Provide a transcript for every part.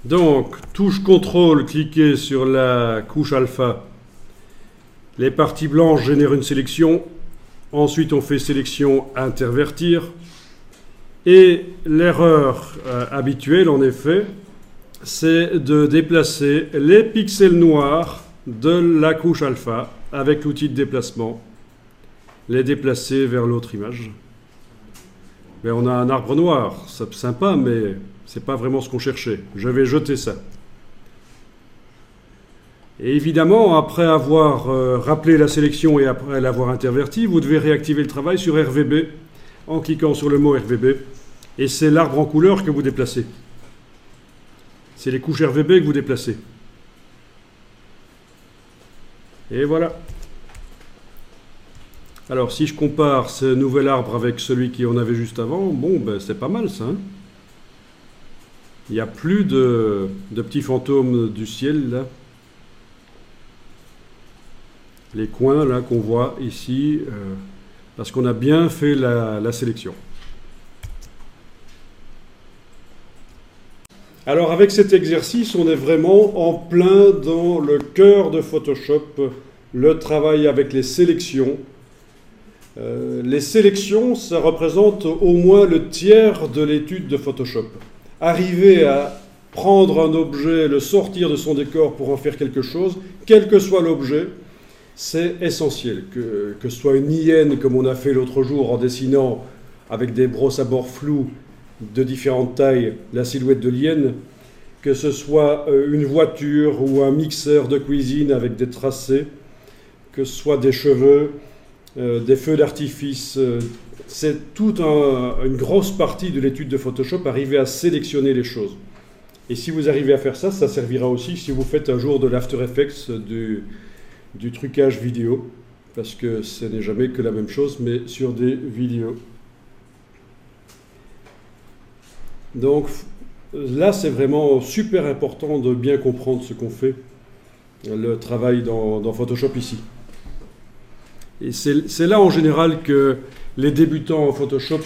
Donc, touche contrôle, cliquez sur la couche alpha. Les parties blanches génèrent une sélection. Ensuite, on fait sélection intervertir. Et l'erreur habituelle, en effet, c'est de déplacer les pixels noirs de la couche alpha avec l'outil de déplacement, les déplacer vers l'autre image. Mais on a un arbre noir, c'est sympa, mais c'est pas vraiment ce qu'on cherchait. Je vais jeter ça. Et évidemment, après avoir rappelé la sélection et après l'avoir interverti, vous devez réactiver le travail sur RVB en cliquant sur le mot RVB. Et c'est l'arbre en couleur que vous déplacez. C'est les couches RVB que vous déplacez. Et voilà. Alors, si je compare ce nouvel arbre avec celui qu'on avait juste avant, bon, ben, c'est pas mal ça. Hein. Il n'y a plus de petits fantômes du ciel, là. Les coins, là, qu'on voit ici, parce qu'on a bien fait la sélection. Alors, avec cet exercice, on est vraiment en plein dans le cœur de Photoshop, le travail avec les sélections. Les sélections, ça représente au moins le tiers de l'étude de Photoshop. Arriver à prendre un objet, le sortir de son décor pour en faire quelque chose, quel que soit l'objet, c'est essentiel. Que ce soit une hyène, comme on a fait l'autre jour en dessinant avec des brosses à bord floues de différentes tailles la silhouette de l'hyène, que ce soit une voiture ou un mixeur de cuisine avec des tracés, que ce soit des cheveux, des feux d'artifice, c'est toute une grosse partie de l'étude de Photoshop, arriver à sélectionner les choses. Et si vous arrivez à faire ça, ça servira aussi si vous faites un jour de l'After Effects, du trucage vidéo, parce que ce n'est jamais que la même chose, mais sur des vidéos. Donc là, c'est vraiment super important de bien comprendre ce qu'on fait, le travail dans Photoshop ici. Et c'est là en général que les débutants en Photoshop,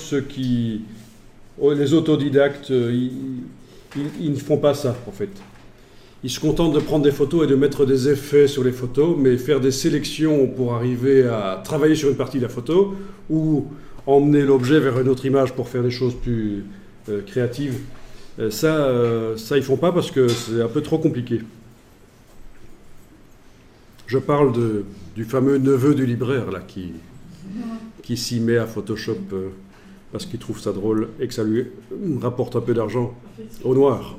les autodidactes, ils ne font pas ça en fait. Ils se contentent de prendre des photos et de mettre des effets sur les photos, mais faire des sélections pour arriver à travailler sur une partie de la photo ou emmener l'objet vers une autre image pour faire des choses plus créatives, ça ils font pas parce que c'est un peu trop compliqué. Je parle du fameux neveu du libraire là, qui s'y met à Photoshop parce qu'il trouve ça drôle et que ça lui rapporte un peu d'argent au noir.